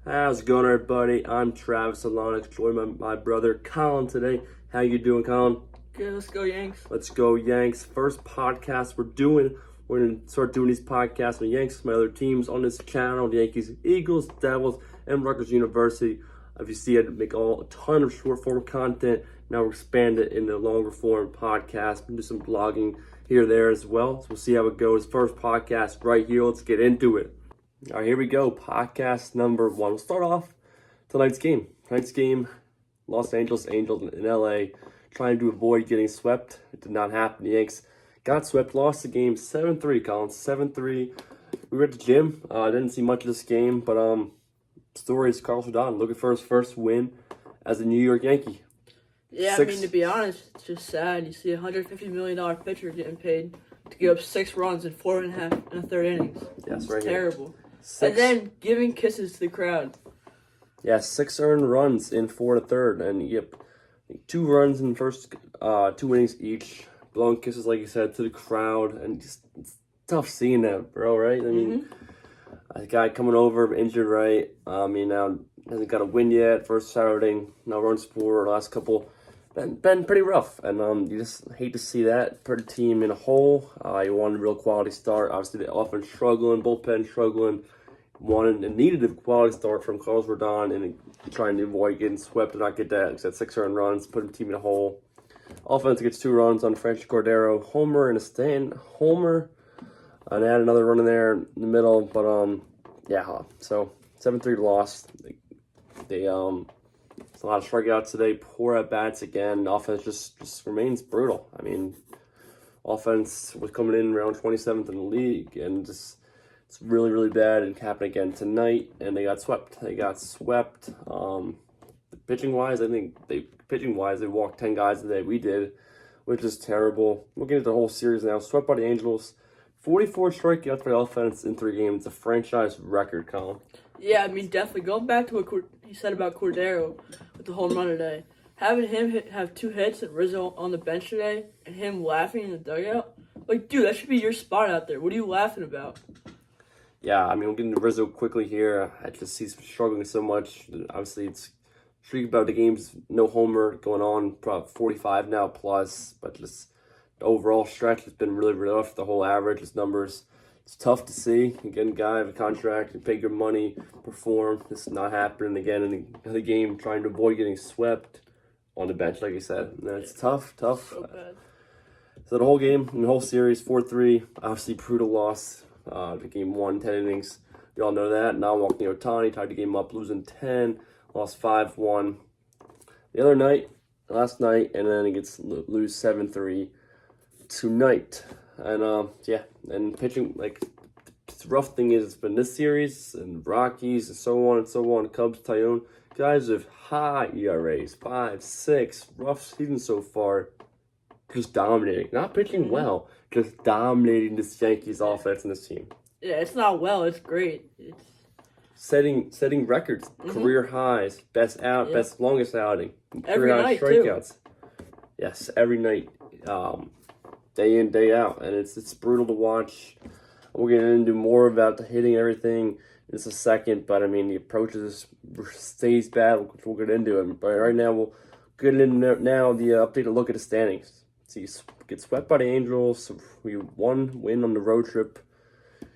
How's it going, everybody? I'm Travis Alonic, joined by my brother Collin today. How you doing, Collin? Good, let's go Yanks. Let's go, Yanks. First podcast we're doing. We're going to start doing these podcasts with Yanks, my other teams on this channel, the Yankees, Eagles, Devils, and Rutgers University. If you see, I make a ton of short-form content. Now we're expanding it into longer-form podcasts. Do some blogging here and there as well. So we'll see how it goes. First podcast right here. Let's get into it. All right, here we go. Podcast number 1. We'll start off tonight's game. Los Angeles Angels in LA, trying to avoid getting swept. It did not happen. The Yanks got swept, lost the game 7-3, Collins. 7-3. We were at the gym. I didn't see much of this game, but story is Carlos Rodon looking for his first win as a New York Yankee. Yeah, I mean, to be honest, it's just sad. You see a $150 million pitcher getting paid to give up 6 runs in 4.5 and a third innings. Yes, it's right terrible. Here. And then giving kisses to the crowd. Yeah, 6 earned runs in 4 1/3, and 2 runs in the first 2 innings each. Blowing kisses, like you said, to the crowd, and just it's tough seeing that, bro. Right? I mean, a guy coming over injured, right? Now hasn't got a win yet. First Saturday, no runs for last couple. Been pretty rough, and you just hate to see that. Put the team in a hole. You wanted a real quality start. Obviously, the offense struggling, bullpen struggling. Wanted and needed a quality start from Carlos Rodon and trying to avoid getting swept and not get that. Because at 6 earned runs, put the team in a hole. Offense gets 2 runs on Franchi Cordero, homer and a stand homer, and add another run in there in the middle. But so 7-3 loss. They it's a lot of strikeouts today. Poor at bats again. Offense just remains brutal. I mean, offense was coming in around 27th in the league, and just it's really, really bad. And happened again tonight, and they got swept. Pitching wise, I think they walked 10 guys today. We did, which is terrible. Looking at the whole series now, swept by the Angels. 44 strikeouts for the offense in 3 games. It's a franchise record, Colin. Yeah, I mean, definitely. Going back to what he said about Cordero with the home run today. Having him have 2 hits and Rizzo on the bench today and him laughing in the dugout. Like, dude, that should be your spot out there. What are you laughing about? Yeah, I mean, we'll get into Rizzo quickly here. I just he's struggling so much. Obviously, it's intriguing about the games. No homer going on, probably 45 now plus. But just the overall stretch has been really, really rough. The whole average, his numbers, it's tough to see. Again, guy have a contract and pay good money, perform. This is not happening again in the game. Trying to avoid getting swept on the bench, like you said. And it's tough. So bad. So the whole game, the whole series, 4-3. Obviously, brutal loss. The game 1, 10 innings. You all know that. Now walking Ohtani, tied the game up, losing 10, lost 5-1. Last night, and then it gets lose 7-3 tonight. And and pitching, like, the rough thing is it's been this series and Rockies and so on, Cubs, Tyone, guys with high ERAs, 5, 6, rough season so far, just dominating, not pitching well, just dominating this Yankees offense and this team. Yeah, it's not well, it's great. It's setting records, career highs, best longest outing, every night strikeouts. Too. Yes, every night. Day in, day out, and it's brutal to watch. We're going to do more about the hitting and everything in just a second, but I mean, the approach stays bad. We'll get into it, but right now we'll get into the updated look at the standings. So you get swept by the Angels. We 1 win on the road trip.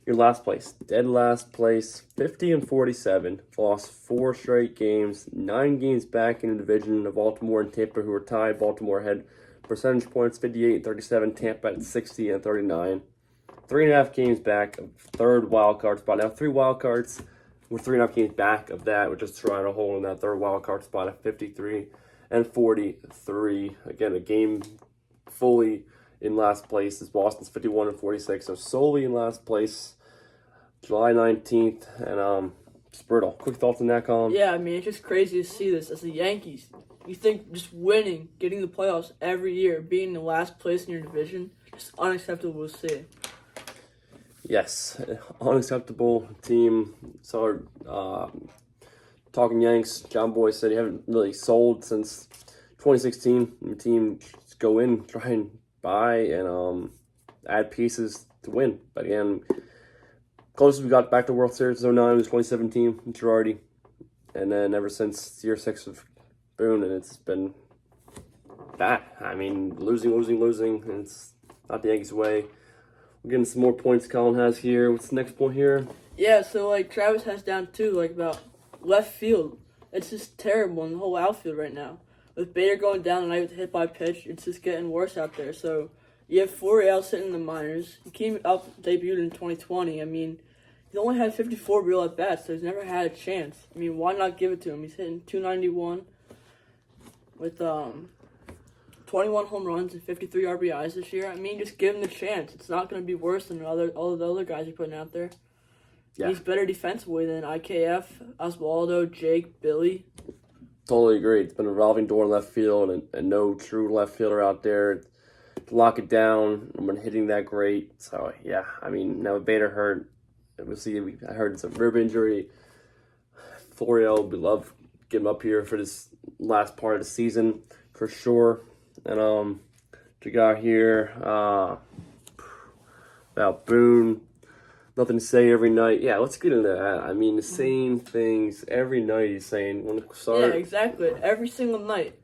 You're last place, dead last place, 50-47. Lost 4 straight games, 9 games back in the division of Baltimore and Tampa, who were tied. Baltimore had percentage points 58-37, Tampa at 60-39. 3.5 games back of 3rd wild card spot. Now 3 wild cards. We're 3.5 games back of that. We're just trying to hold in that 3rd wild card spot at 53-43. Again, a game fully in last place is Boston's 51-46. So solely in last place. July 19th, and it's brutal. Quick thoughts on that, Colin? Yeah, I mean, it's just crazy to see this as the Yankees. You think just winning, getting the playoffs every year, being in the last place in your division, just unacceptable to see. Yes, unacceptable team. So, talking Yanks, John Boy said he haven't really sold since 2016. The team just go in, try and buy, and add pieces to win. But again, closest we got back to World Series 09 was 2017. Girardi and then ever since year 6 of Boone, and it's been bad. I mean, losing, and it's not the Yankees' way. We're getting some more points Collin has here. What's the next point here? Yeah, so like Travis has down too, like about left field. It's just terrible in the whole outfield right now. With Bader going down tonight with a hit by pitch, it's just getting worse out there. So you have Florial sitting in the minors. He came up, debuted in 2020. I mean, he's only had 54 real at bats, so he's never had a chance. I mean, why not give it to him? He's hitting 291 with 21 home runs and 53 RBIs this year. I mean, just give him the chance. It's not going to be worse than all the other guys you're putting out there. Yeah. He's better defensively than IKF, Oswaldo, Jake, Billy. Totally agree. It's been a revolving door in left field and no true left fielder out there to lock it down when hitting that great. So, yeah, I mean, now with Bader hurt, we'll see. I heard it's a rib injury. Florial, we love getting him up here for this last part of the season for sure. And we got here about Boone. Nothing to say every night. Yeah, let's get into that. I mean, the same things every night he's saying. When to start. Yeah, exactly. Every single night,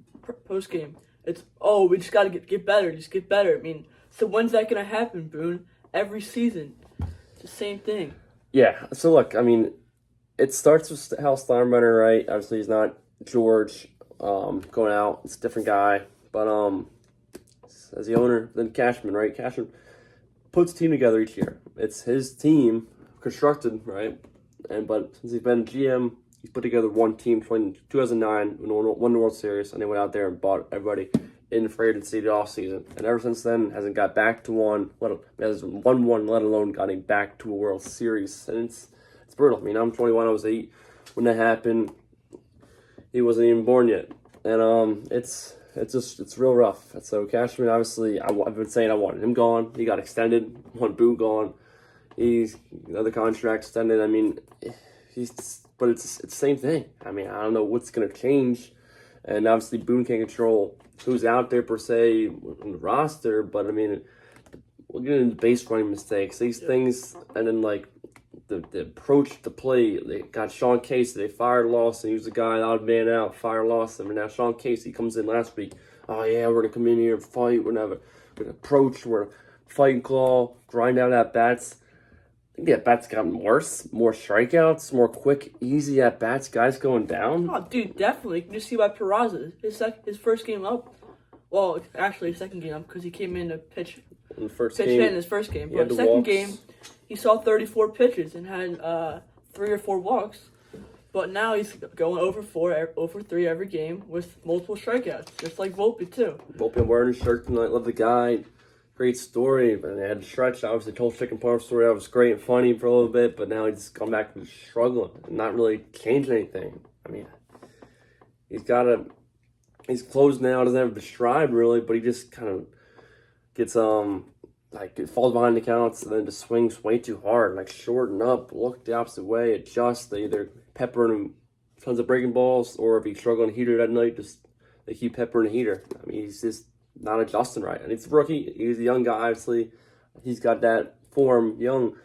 post game, it's we just got to get better. Just get better. I mean, so when's that gonna happen, Boone? Every season, it's the same thing. Yeah. So look, I mean, it starts with Hal Steinbrenner, right? Obviously, he's not George going out. It's a different guy, but as the owner, then Cashman, right? Cashman puts a team together each year. It's his team constructed, right? But since he's been GM, he's put together one team in 2009, won the World Series, and they went out there and bought everybody in free agency the offseason. And ever since then, hasn't got back to hasn't won one, let alone gotten back to a World Series. And it's brutal. I mean, I'm 21, I was 8 when that happened. He wasn't even born yet. And it's real rough. So Cashman, obviously, I've been saying I wanted him gone. He got extended. Want Boone gone. He's another contract extended. I mean, it's the same thing. I mean, I don't know what's gonna change, and obviously Boone can't control who's out there per se in the roster. But I mean, we'll get into base running mistakes, these things, and then like the approach to play. They got Sean Casey. They fired Lawson. He was the guy odd man out. Fired Lawson. And now Sean Casey comes in last week. Oh yeah, we're gonna come in here and fight. We're gonna approach. We're gonna fight and claw, grind out at bats. I think the at bats gotten worse. More strikeouts. More quick, easy at bats. Guys going down. Oh, dude, definitely. You can just see by Peraza. His first game up. Well, actually, his second game up because he came in to pitch. In the first pitched game, in his first game, but second game, he saw 34 pitches and had 3 or 4 walks. But now he's going over 3 every game with multiple strikeouts, just like Volpe too. Volpe wearing his shirt tonight. Love the guy. Great story, but they had to stretch. Obviously, told Chicken Parm story. That was great and funny for a little bit, but now he's come back and struggling and not really changing anything. I mean, he's closed now. Doesn't have the stride really, but he just kind of gets it falls behind the counts and then just swings way too hard, like shorten up, look the opposite way, adjust. They either peppering him tons of breaking balls, or if he's struggling a heater that night, they keep peppering a heater. I mean, he's just not adjusting right. And it's a rookie. He's a young guy, obviously. He's got that form, young.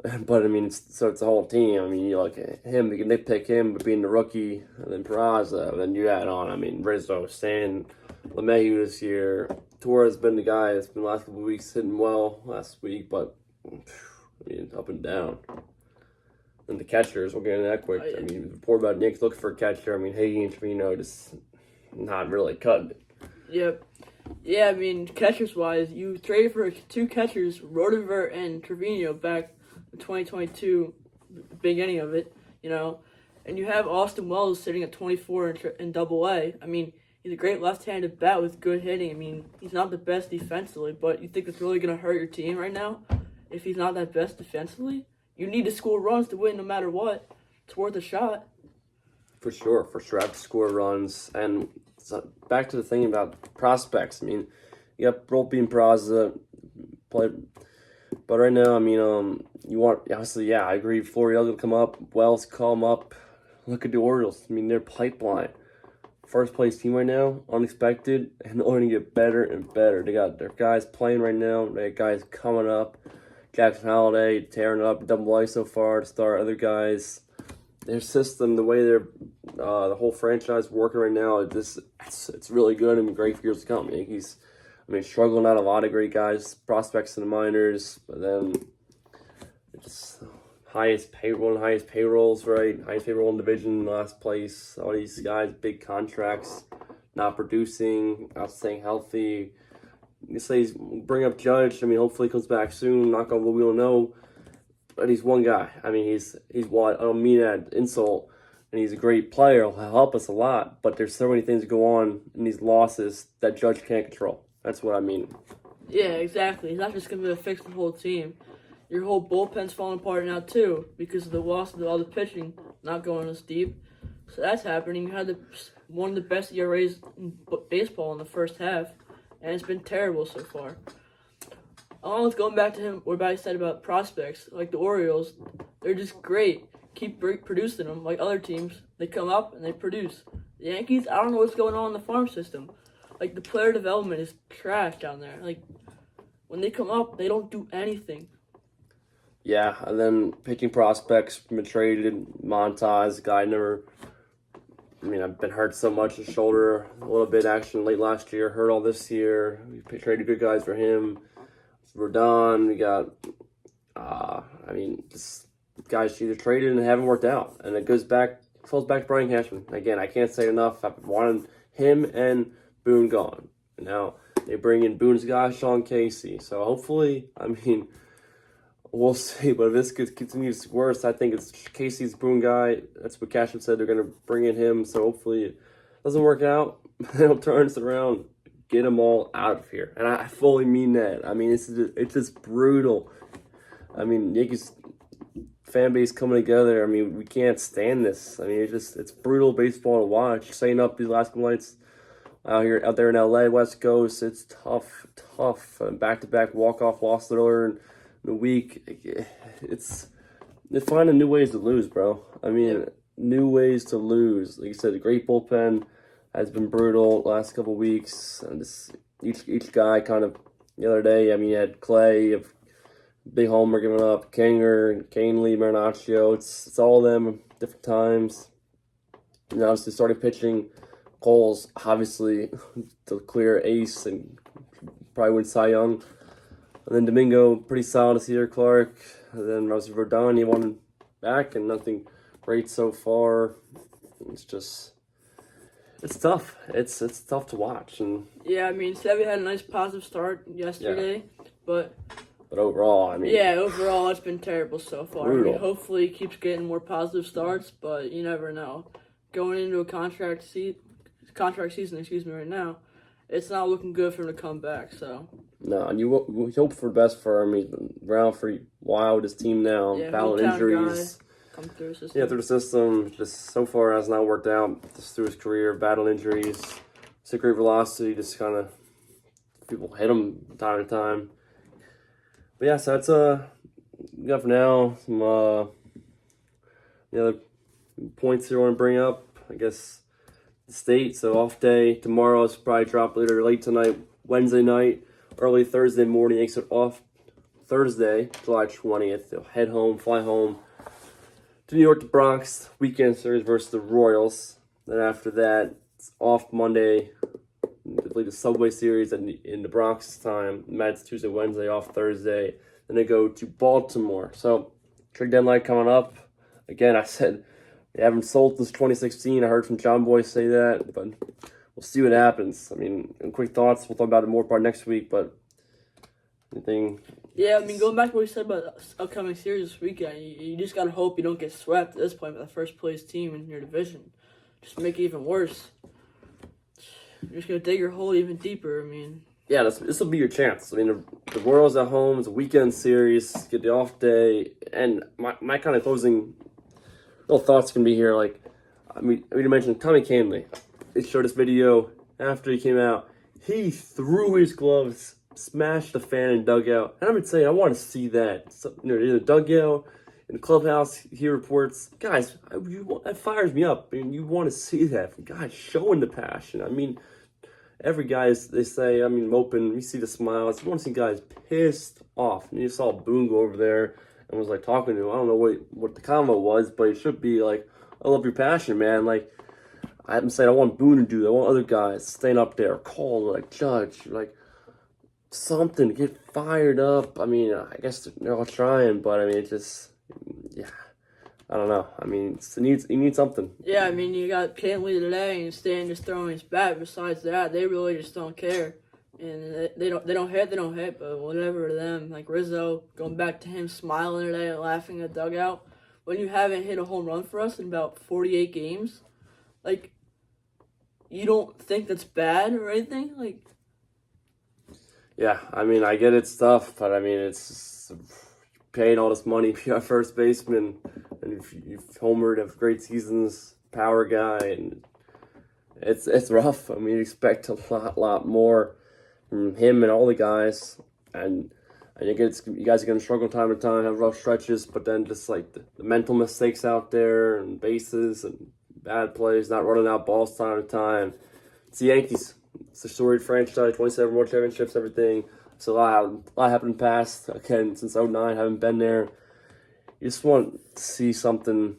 But, I mean, it's a whole team. I mean, you look at him, you can nitpick him, but being the rookie, and then Peraza, and then you add on, I mean, Rizzo, Stan, LeMahieu this year. Torres has been the guy that's been the last couple of weeks hitting well last week, but, I mean, up and down. And the catchers, we'll get into that quick. I mean, report about Yanks looking for a catcher. I mean, Hagee and Trevino just not really cutting it. Yep. Yeah, I mean, catchers-wise, you traded for 2 catchers, Rodevert and Trevino, back in 2022, beginning of it, and you have Austin Wells sitting at 24 in Double-A. I mean, he's a great left-handed bat with good hitting. I mean, he's not the best defensively, but you think it's really going to hurt your team right now if he's not that best defensively? You need to score runs to win no matter what. It's worth a shot. For sure. I have to score runs. And so back to the thing about prospects. I mean, you got Volpe and Peraza play, but right now, I mean, you want, obviously, yeah, I agree. Florial to come up, Wells call him up. Look at the Orioles. I mean, their pipeline. First place team right now, unexpected, and they're only get better and better. They got their guys playing right now. They got guys coming up. Jackson Holiday tearing it up Double-A so far to start. Other guys, their system, the way they're the whole franchise working right now. It's really good and great for years to come. Yankees, I mean, struggling out a lot of great guys, prospects in the minors, but then it's highest payrolls, right? Highest payroll in division, last place. All these guys, big contracts, not producing, not staying healthy. You say he's bring up Judge. I mean, hopefully he comes back soon. Knock on wood, we don't know. But he's one guy. I mean, he's what I don't mean that insult. And he's a great player. He'll help us a lot. But there's so many things that go on in these losses that Judge can't control. That's what I mean. Yeah, exactly. He's not just going to be able to fix the whole team. Your whole bullpen's falling apart now, too, because of the loss of all the pitching not going as deep. So that's happening. You had one of the best ERAs in baseball in the first half, and it's been terrible so far. Along with going back to him, what I said about prospects, like the Orioles, they're just great. Keep producing them like other teams. They come up and they produce. The Yankees, I don't know what's going on in the farm system. Like, the player development is trash down there. Like, when they come up, they don't do anything. Yeah, and then pitching prospects been traded. Montas, guy never. I mean, I've been hurt so much, his shoulder, a little bit action late last year, hurt all this year. We traded good guys for him. Rodon, we got, just guys either traded and haven't worked out. And it falls back to Brian Cashman. Again, I can't say enough. I've wanted him and Boone gone. And now they bring in Boone's guy, Sean Casey. So hopefully, I mean, we'll see. But if this continues worse, I think it's Casey's Boone guy. That's what Cashman said. They're going to bring in him. So hopefully it doesn't work out. They'll turn this around. Get them all out of here. And I fully mean that. I mean, it's just brutal. I mean, Yankees fan base coming together. I mean, we can't stand this. I mean, it's brutal baseball to watch. Staying up these last couple nights out there in LA, West Coast, it's tough. Back-to-back walk-off loss earlier in the week. They're finding new ways to lose, bro. I mean, new ways to lose. Like you said, a great bullpen has been brutal last couple weeks. And each guy kind of, the other day, I mean, you had Clay, you have big homer giving up, Kanger, Canely, Marinaccio. It's all them different times. And obviously starting pitching, Cole's obviously the clear ace and probably win Cy Young. And then Domingo, pretty solid this year, Clark. And then obviously Rodon, he won back and nothing great so far. It's tough. It's tough to watch. And yeah, I mean, Sevy had a nice positive start yesterday, but overall, I mean, yeah, overall it's been terrible so far. Brutal. I mean, hopefully he keeps getting more positive starts, but you never know. Going into a contract season, right now, it's not looking good for him to come back. So no, and we hope for the best for him. He's been around for a while with his team now. Yeah, Battled injuries. Come through the system. Yeah, through the system. Just so far has not worked out. Just through his career, battle injuries. It's a great velocity. Just kind of people hit him time to time. But yeah, so that's we got for now. Some the other points here I want to bring up. I guess the state. So off day tomorrow. It's probably drop later late tonight, Wednesday night, early Thursday morning. Yankees are off Thursday, July 20th. They'll head home, fly home to New York, the Bronx, weekend series versus the Royals. Then after that, it's off Monday. I believe the Subway Series in the Bronx this time. Mets Tuesday, Wednesday, off Thursday. Then they go to Baltimore. So, trade deadline coming up. Again, I said they haven't sold this 2016. I heard from John Boy say that, but we'll see what happens. I mean, quick thoughts. We'll talk about it more part next week, but anything. Yeah, I mean, going back to what you said about the upcoming series this weekend, you just gotta hope you don't get swept at this point by the first place team in your division. Just make it even worse. You're just gonna dig your hole even deeper. I mean, yeah, this will be your chance. I mean, the Royals at home. It's a weekend series. Get the off day, and my kind of closing little thoughts can be here. Like, I mean, we mentioned Tommy Canely. They showed this video after he came out. He threw his gloves, smashed the fan in dugout. And I've been saying, I want to see that. So, in the dugout, in the clubhouse, he reports, guys, that fires me up. I mean, you want to see that from guys showing the passion. I mean, every guy, they say, I mean, moping, we see the smiles. You want to see guys pissed off. And you saw Boone go over there and was like talking to him. I don't know what the convo was, but it should be like, I love your passion, man. Like, I'm saying I want Boone to do that. I want other guys staying up there, call like Judge, like something to get fired up. I mean, I guess they're all trying, but I mean, it just, yeah, I don't know. I mean, he needs something. Yeah, I mean, you got Cantley today and Stan just throwing his bat. Besides that, they really just don't care. And they don't hit, but whatever to them. Like Rizzo, going back to him smiling today and laughing at the dugout. When you haven't hit a home run for us in about 48 games, like, you don't think that's bad or anything? Like, Yeah, I mean, I get it's tough, but I mean, it's paying all this money, be our first baseman, and if you've homered, have great seasons, power guy, and it's rough. I mean, you expect a lot more from him and all the guys, and you guys are gonna struggle time to time, have rough stretches, but then just like the mental mistakes out there and bases and bad plays, not running out balls time to time. It's the Yankees. It's a storied franchise, 27 World Championships, everything. It's a lot happened in the past. Again, since 09, haven't been there. You just want to see something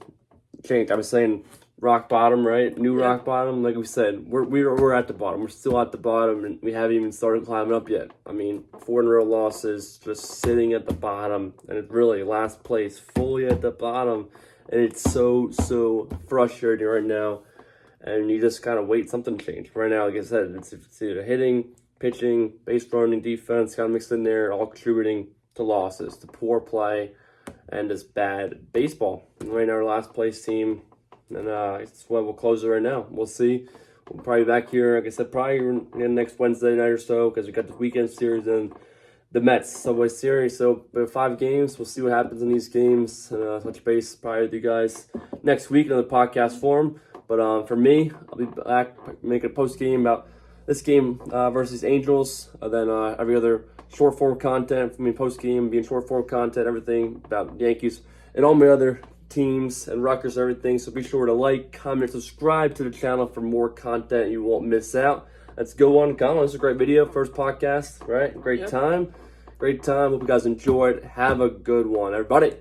change. I was saying rock bottom, right? New rock bottom. Like we said, we're at the bottom. We're still at the bottom, and we haven't even started climbing up yet. I mean, 4 in a row losses, just sitting at the bottom, and it's really last place, fully at the bottom. And it's so frustrating right now. And you just kind of wait something to change. Right now, like I said, it's either hitting, pitching, base running, defense, kind of mixed in there, all contributing to losses, to poor play, and just bad baseball. And right now, our last place team, and it's what we'll close it right now. We'll see. We'll probably be back here, like I said, probably next Wednesday night or so, because we got the weekend series and the Mets Subway Series. So we have 5 games. We'll see what happens in these games. And touch base probably with you guys next week in the podcast form. But for me, I'll be back making a post game about this game versus Angels. Then every other short form content from me post game, being short form content, everything about Yankees and all my other teams and Rutgers and everything. So be sure to like, comment, subscribe to the channel for more content you won't miss out. Let's go on, Collin. This is a great video, first podcast, right? Great time. Hope you guys enjoyed. Have a good one, everybody.